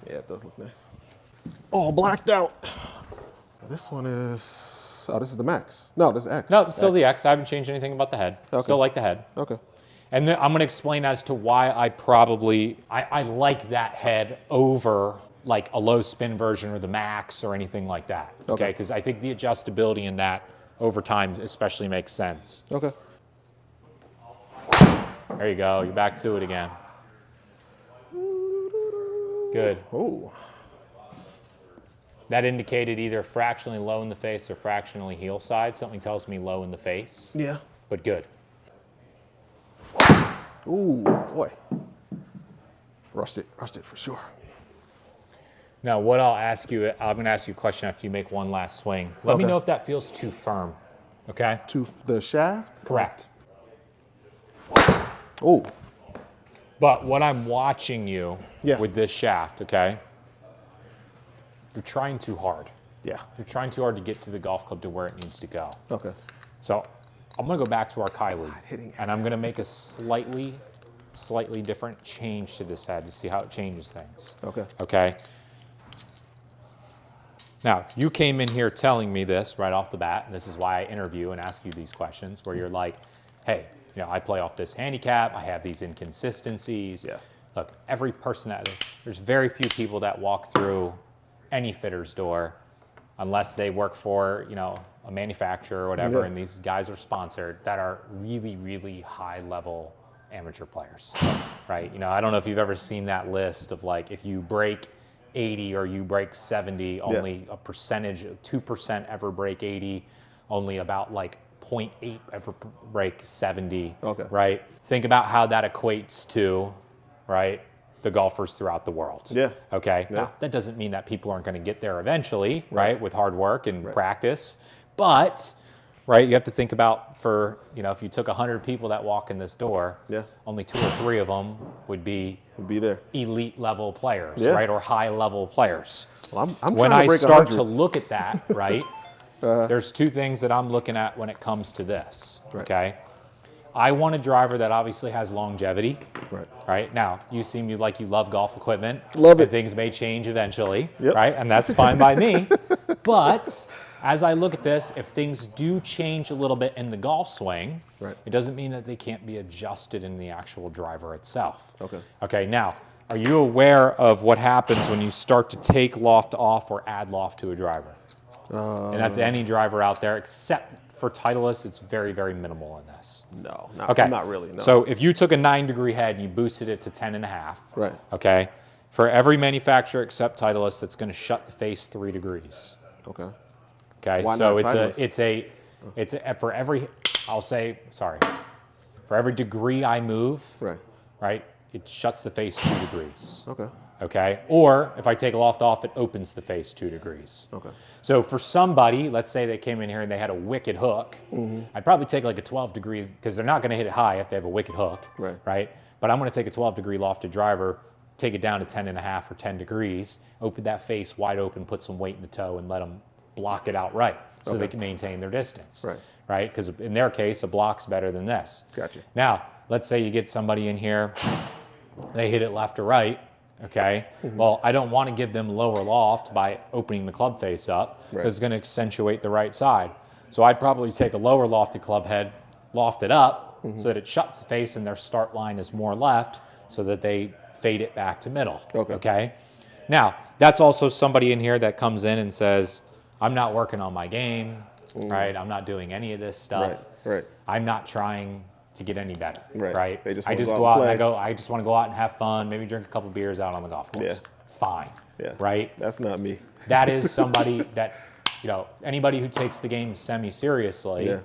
Yeah, it does look nice. All blacked out. This one is, oh, this is the Max. No, this is X. No, it's still the X. I haven't changed anything about the head. Still like the head. Okay. And then I'm going to explain as to why I like that head over like a low spin version or the Max or anything like that. Okay. Because I think the adjustability in that over time especially makes sense. Okay. There you go. You're back to it again. Good. Oh. That indicated either fractionally low in the face or fractionally heel side. Something tells me low in the face. Yeah. But good. Ooh, boy. Rushed it for sure. Now, what I'll ask you, I'm going to ask you a question after you make one last swing. Let me know if that feels too firm, okay? To the shaft? Correct. Oh. But what I'm watching you with this shaft, okay? You're trying too hard. Yeah. You're trying too hard to get to the golf club to where it needs to go. Okay. So I'm going to go back to our Kylie, and I'm going to make a slightly different change to this head to see how it changes things. Okay. Okay. Now, you came in here telling me this right off the bat, and this is why I interview and ask you these questions, where you're like, hey, you know, I play off this handicap, I have these inconsistencies. Yeah. Look, every person there's very few people that walk through any fitter's door unless they work for, you know, a manufacturer or whatever, and these guys are sponsored, that are really, really high level amateur players, right? You know, I don't know if you've ever seen that list of like, if you break 80 or you break 70, only a percentage, 2% ever break 80, only about like 0.8 ever break 70, right? Think about how that equates to, right, the golfers throughout the world. Yeah. Okay. Now, that doesn't mean that people aren't going to get there eventually, right, with hard work and practice. But, right, you have to think about for, you know, if you took 100 people that walk in this door, only 2 or 3 of them would be there, elite level players, right, or high level players. Well, I'm when I start to look at that, right, there's 2 things that I'm looking at when it comes to this. Okay. I want a driver that obviously has longevity. Right. Now, you seem like you love golf equipment. Love it. Things may change eventually. Right. And that's fine by me. But as I look at this, if things do change a little bit in the golf swing, it doesn't mean that they can't be adjusted in the actual driver itself. Okay. Now, are you aware of what happens when you start to take loft off or add loft to a driver? And that's any driver out there, except for Titleist, it's very, very minimal in this. No, not really. No. So if you took a 9-degree head and you boosted it to 10.5, okay, for every manufacturer except Titleist, that's going to shut the face 3 degrees. Okay. Why so not it's a for every, I'll say, sorry, for every degree I move, right, it shuts the face 2 degrees. Okay. Or if I take a loft off, it opens the face 2 degrees. So for somebody, let's say they came in here and they had a wicked hook, I'd probably take like a 12-degree, because they're not going to hit it high if they have a wicked hook, right? But I'm going to take a 12-degree lofted driver, take it down to 10.5 or 10 degrees, open that face wide open, put some weight in the toe, and let them block it outright so they can maintain their distance, right? Because in their case, a block's better than this. Gotcha. Now, let's say you get somebody in here, they hit it left or right, okay? Well, I don't want to give them lower loft by opening the club face up, because it's going to accentuate the right side. So I'd probably take a lower lofted club head, loft it up, so that it shuts the face and their start line is more left, so that they fade it back to middle, okay? Now, that's also somebody in here that comes in and says, I'm not working on my game, right? I'm not doing any of this stuff. I'm not trying to get any better, right? I just go out and I just want to go out and have fun, maybe drink a couple beers out on the golf course. Fine. Yeah. Right? That's not me. That is somebody that, anybody who takes the game semi-seriously, Yeah.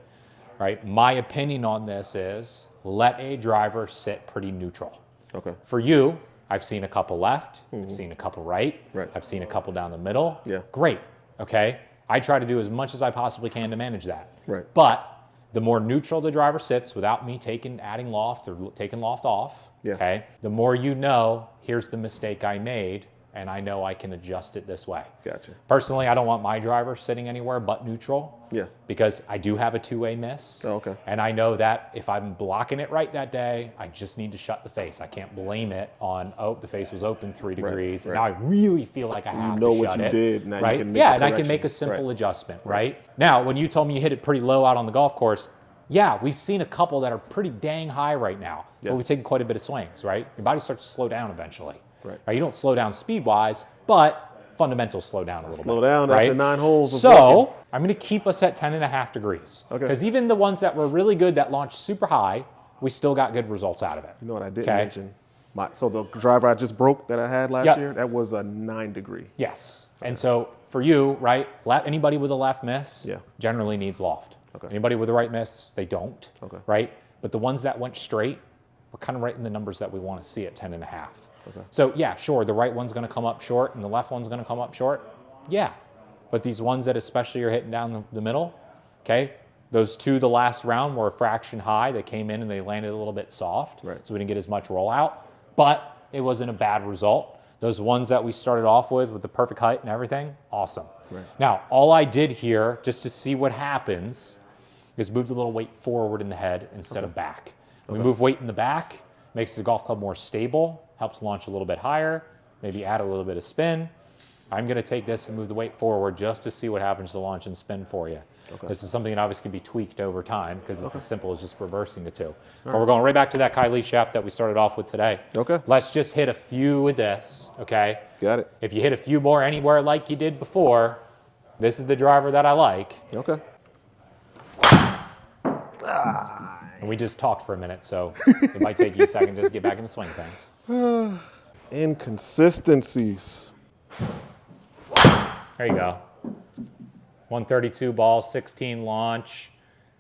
right? My opinion on this is let a driver sit pretty neutral. Okay. For you, I've seen a couple left, I've seen a couple right, Right. I've seen a couple down the middle. Yeah. Great, okay? I try to do as much as I possibly can to manage that. Right. But the more neutral the driver sits without me adding loft or taking loft off, Yeah. okay, the more you know, here's the mistake I made, and I know I can adjust it this way. Gotcha. Personally, I don't want my driver sitting anywhere but neutral. Yeah. Because I do have a two-way miss. Oh, okay. And I know that if I'm blocking it right that day, I just need to shut the face. I can't blame it on, the face was open 3 degrees. And now I really feel like I have to shut it. You know what you did. Now right? you can make yeah, a and I can make a simple adjustment, right? Now, when you told me you hit it pretty low out on the golf course, yeah, we've seen a couple that are pretty dang high right now. Yeah. But we've taken quite a bit of swings, right? Your body starts to slow down eventually. Right. You don't slow down speed-wise, but fundamentals slow down a little bit. Slow down right? after 9 holes. So I'm going to keep us at 10.5 degrees. Okay. Because even the ones that were really good that launched super high, we still got good results out of it. You know what I didn't mention? So the driver I just broke that I had last year, that was a 9 degree. Yes. Okay. And so for you, right, anybody with a left miss generally needs loft. Okay. Anybody with a right miss, they don't. Okay. Right? But the ones that went straight, we're kind of right in the numbers that we want to see at 10.5. Okay. So yeah, sure, the right one's going to come up short and the left one's going to come up short. Yeah. But these ones that especially are hitting down the middle, okay, those two the last round were a fraction high. They came in and they landed a little bit soft, right. So we didn't get as much rollout. But it wasn't a bad result. Those ones that we started off with the perfect height and everything, awesome. Right. Now, all I did here, just to see what happens, is moved a little weight forward in the head instead of back. We move weight in the back, makes the golf club more stable, helps launch a little bit higher, maybe add a little bit of spin. I'm going to take this and move the weight forward just to see what happens to launch and spin for you. Okay. This is something that obviously can be tweaked over time because it's as simple as just reversing the two. But we're going right back to that Kylie shaft that we started off with today. Okay. Let's just hit a few with this, okay? Got it. If you hit a few more anywhere like you did before, this is the driver that I like. Okay. And we just talked for a minute, so it might take you a second just to get back in the swing of things. Inconsistencies. There you go. 132 ball, 16 launch.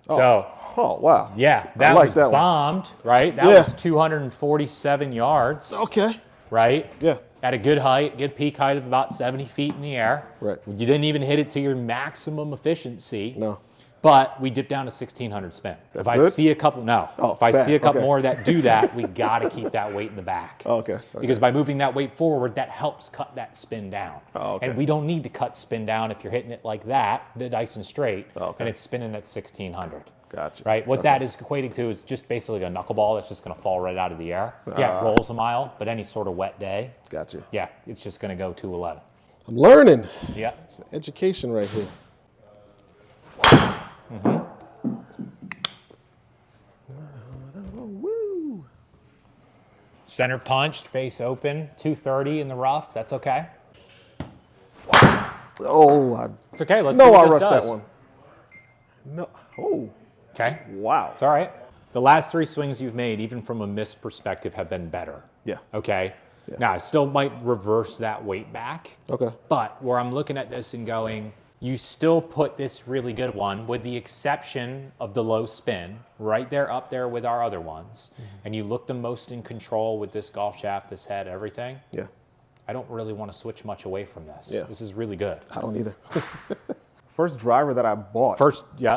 Oh, wow. Yeah, that like was that one. bombed, right? That was 247 yards. Okay. Right? Yeah. At a good height, good peak height of about 70 feet in the air. Right. You didn't even hit it to your maximum efficiency. No. But we dipped down to 1,600 spin. That's if good? I see a couple, if I see a couple more that do that, we got to keep that weight in the back. Okay. Because by moving that weight forward, that helps cut that spin down. And we don't need to cut spin down if you're hitting it like that, nice and straight, and it's spinning at 1,600. Gotcha. Right? What that is equating to is just basically a knuckleball that's just going to fall right out of the air. Yeah, it rolls a mile, but any sort of wet day. Gotcha. Yeah, it's just going to go 211. I'm learning. Yeah. It's an education right here. Mm-hmm. Woo. Center punched, face open, 230 in the rough. That's okay. Oh, it's okay. Let's see what I this rushed does. that one. No. Oh. Okay. Wow. It's all right. The last 3 swings you've made, even from a miss perspective, have been better. Yeah. Okay. Yeah. Now, I still might reverse that weight back. Okay. But where I'm looking at this and going, you still put this really good one, with the exception of the low spin, right there up there with our other ones. And you look the most in control with this golf shaft, this head, everything. Yeah. I don't really want to switch much away from this. Yeah. This is really good. I don't either. First driver that I bought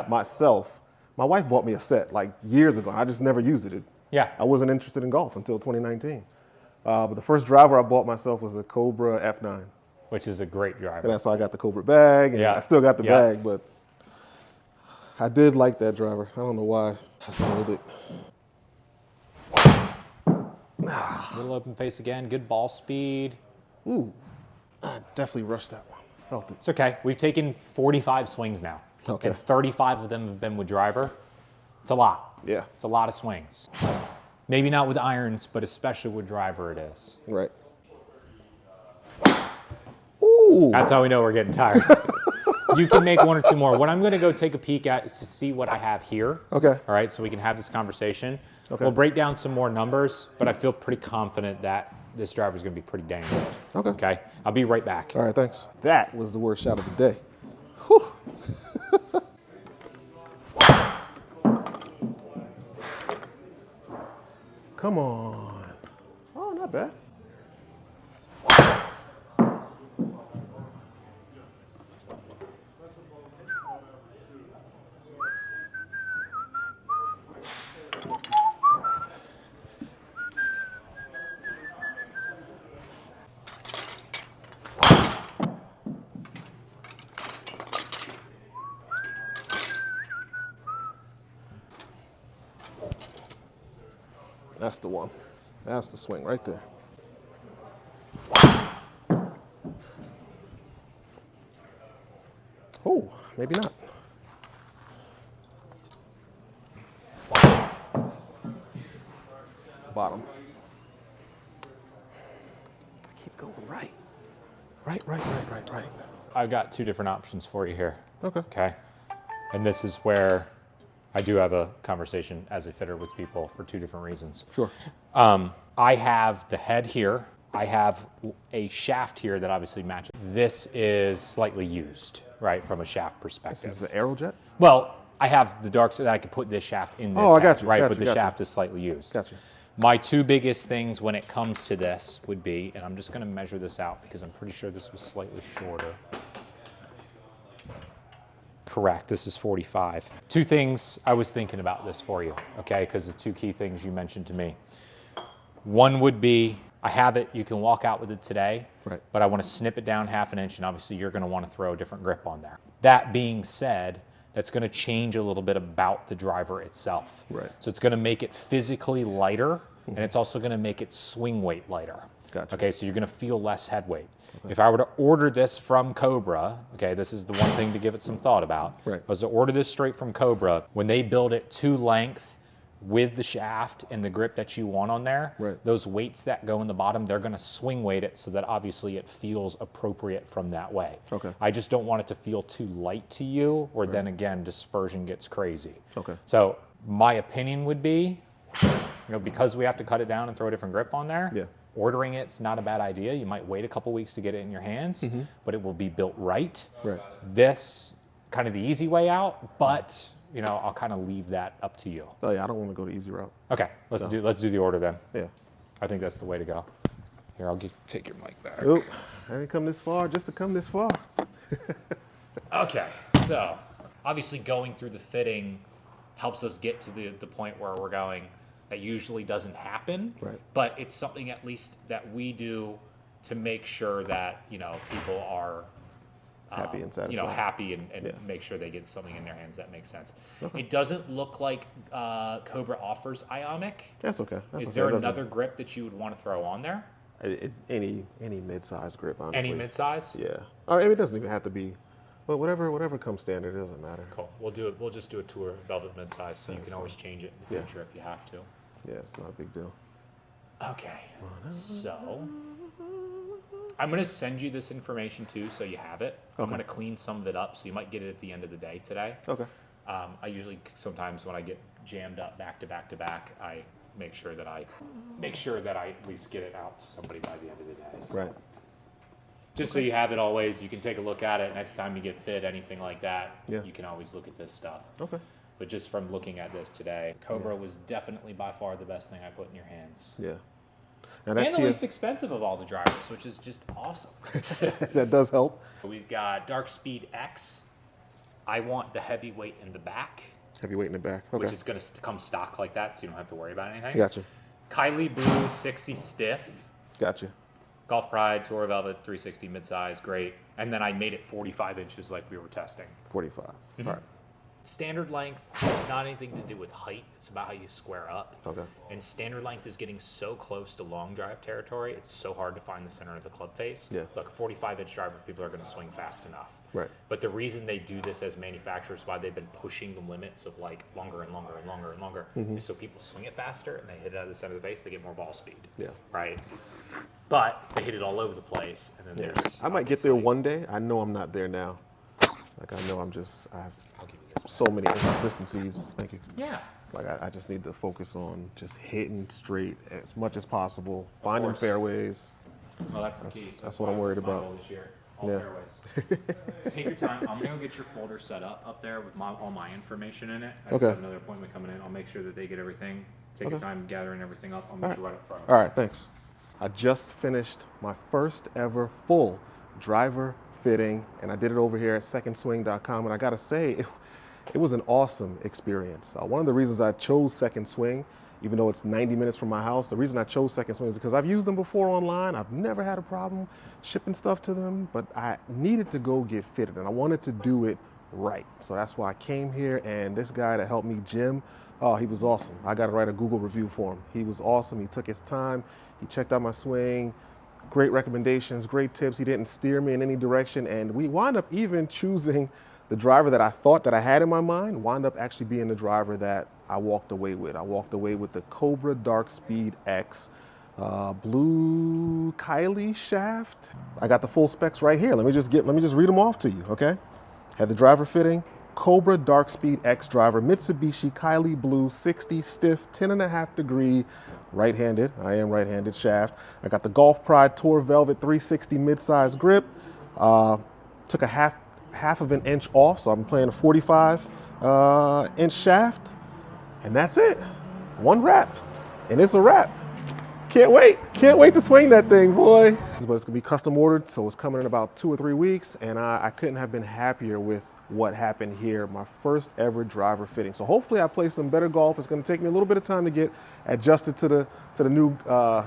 myself, my wife bought me a set like years ago. And I just never used it. I wasn't interested in golf until 2019. But the first driver I bought myself was a Cobra F9. Which is a great driver. And that's why I got the Cobra bag, and I still got the bag, but I did like that driver. I don't know why I sold it. Little open face again, good ball speed. Ooh, I definitely rushed that one. Felt it. It's okay. We've taken 45 swings now. Okay. And 35 of them have been with driver. It's a lot. Yeah. It's a lot of swings. Maybe not with irons, but especially with driver it is. Right. Ooh. That's how we know we're getting tired. You can make 1 or 2 more. What I'm going to go take a peek at is to see what I have here. Okay. All right, so we can have this conversation. Okay. We'll break down some more numbers, but I feel pretty confident that this driver's going to be pretty dang good. Okay. Okay. I'll be right back. All right, thanks. That was the worst shot of the day. Whew. Come on. Oh, not bad. That's the one. That's the swing right there. Oh, maybe not. Bottom. Keep going right. Right. I've got two different options for you here. Okay. Okay. And this is where I do have a conversation as a fitter with people for two different reasons. Sure. I have the head here. I have a shaft here that obviously matches. This is slightly used, right, from a shaft perspective. This is an Aerojet? Well, I have the dark so that I could put this shaft in this I got head, you, right, got but you, the got you. shaft is slightly used. Gotcha. My two biggest things when it comes to this would be, and I'm just going to measure this out because I'm pretty sure this was slightly shorter. Correct, this is 45. Two things I was thinking about this for you, okay, because the two key things you mentioned to me. One would be, I have it, you can walk out with it today, right, but I want to snip it down 1/2 inch, and obviously you're going to want to throw a different grip on there. That being said, that's going to change a little bit about the driver itself. Right. So it's going to make it physically lighter, and it's also going to make it swing weight lighter. Gotcha. Okay, so you're going to feel less head weight. Okay. If I were to order this from Cobra, okay, this is the one thing to give it some thought about. Right. If I was to order this straight from Cobra, when they build it to length with the shaft and the grip that you want on there, right, those weights that go in the bottom, they're going to swing weight it so that obviously it feels appropriate from that way. Okay. I just don't want it to feel too light to you, or right, then again, dispersion gets crazy. Okay. So my opinion would be, because we have to cut it down and throw a different grip on there, yeah, ordering it's not a bad idea. You might wait a couple weeks to get it in your hands, but it will be built right. Right. This, kind of the easy way out, but I'll kind of leave that up to you. Oh yeah, I don't want to go the easy route. Okay, let's do the order then. Yeah. I think that's the way to go. Here, I'll take your mic back. Oop, I didn't come this far just to come this far. Okay, so obviously going through the fitting helps us get to the point where we're going. That usually doesn't happen, right, but it's something at least that we do to make sure that people are happy and satisfied. Happy and yeah, make sure they get something in their hands that makes sense. Okay. It doesn't look like Cobra offers Ionic. That's okay. Is there another grip that you would want to throw on there? Any mid-size grip, honestly. Any mid-size? Yeah. I mean, it doesn't even have to be. But whatever comes standard, it doesn't matter. Cool. We'll do it. We'll just do a tour Velvet mid-size, so you can always change it in the future if you have to. Yeah, it's not a big deal. Okay. So I'm going to send you this information too, so you have it. Okay. I'm going to clean some of it up, so you might get it at the end of the day today. Okay. I usually sometimes when I get jammed up back to back to back, I make sure that I at least get it out to somebody by the end of the day. So. Right. Just so you have it always, you can take a look at it next time you get fit, anything like that. Yeah. You can always look at this stuff. Okay. But just from looking at this today, Cobra was definitely by far the best thing I put in your hands. Yeah. And the least expensive of all the drivers, which is just awesome. That does help. We've got Dark Speed X. I want the heavyweight in the back. Heavyweight in the back, okay. Which is going to come stock like that, so you don't have to worry about anything. Gotcha. Kylie Blue 60 stiff. Gotcha. Golf Pride, Tour Velvet 360 midsize, great. And then I made it 45 inches like we were testing. 45, all right. Standard length has not anything to do with height. It's about how you square up. Okay. And standard length is getting so close to long drive territory, it's so hard to find the center of the club face. Yeah. Look, a 45-inch driver, people are going to swing fast enough. Right. But the reason they do this as manufacturers, why they've been pushing the limits of like longer and longer and longer and longer, is so people swing it faster and they hit it out of the center of the face, they get more ball speed. Yeah. Right. But they hit it all over the place. And then I might get there one day. I know I'm not there now. Like I know I'll give you this. so many inconsistencies. Thank you. Yeah. Like I just need to focus on just hitting straight as much as possible, finding fairways. Well, that's the key. That's what I'm worried about. This year. All fairways. Take your time. I'm gonna get your folder set up there with all my information in it. I just have another appointment coming in. I'll make sure that they get everything. Take your time gathering everything up. I'll meet you right up front. All right, thanks. I just finished my first ever full driver fitting, and I did it over here at secondswing.com, and I gotta say, it was an awesome experience. One of the reasons I chose Second Swing, even though it's 90 minutes from my house, the reason I chose Second Swing is because I've used them before online. I've never had a problem shipping stuff to them, but I needed to go get fitted, and I wanted to do it right. So that's why I came here, and this guy that helped me, Jim, oh, he was awesome. I got to write a Google review for him. He was awesome. He took his time. He checked out my swing. Great recommendations, great tips. He didn't steer me in any direction, and we wound up even choosing the driver that I thought that I had in my mind wound up actually being the driver that I walked away with. I walked away with the Cobra Dark Speed X blue Kylie shaft. I got the full specs right here. Let me just read them off to you, okay? Had the driver fitting, Cobra Dark Speed X driver, Mitsubishi Kylie blue, 60 stiff, 10.5 degree, right-handed. I am right-handed shaft. I got the Golf Pride Tour Velvet 360 mid-size grip. Took a half of an inch off, so I'm playing a 45 inch shaft, and that's it. One wrap, and it's a wrap. Can't wait to swing that thing, boy. But it's gonna be custom ordered, so it's coming in about 2 or 3 weeks, and I couldn't have been happier with what happened here. My first ever driver fitting. So hopefully I play some better golf. It's gonna take me a little bit of time to get adjusted to the new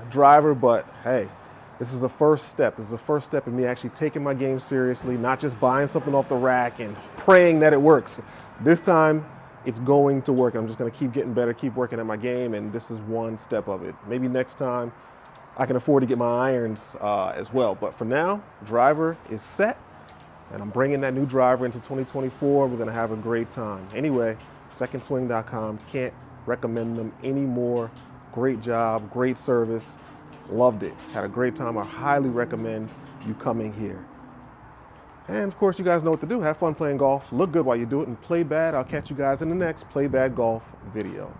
driver, but hey, this is the first step. This is the first step in me actually taking my game seriously, not just buying something off the rack and praying that it works. This time, it's going to work. I'm just gonna keep getting better, keep working at my game, and this is one step of it. Maybe next time I can afford to get my irons as well. But for now, driver is set, and I'm bringing that new driver into 2024. We're gonna have a great time. Anyway, secondswing.com, can't recommend them anymore. Great job, great service. Loved it. Had a great time. I highly recommend you coming here. And of course, you guys know what to do. Have fun playing golf. Look good while you do it, and play bad. I'll catch you guys in the next Play Bad Golf video.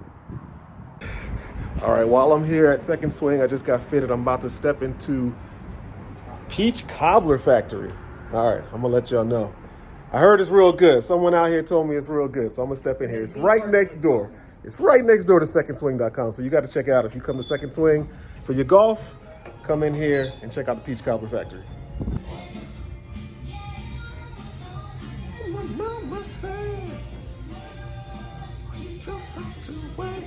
All right, while I'm here at Second Swing, I just got fitted. I'm about to step into Peach Cobbler Factory. All right, I'm gonna let y'all know. I heard it's real good. Someone out here told me it's real good, so I'm gonna step in here. It's right next door. It's right next door to secondswing.com, so you got to check it out. If you come to Second Swing for your golf, come in here and check out the Peach Cobbler Factory. My mama said, you just have to wait.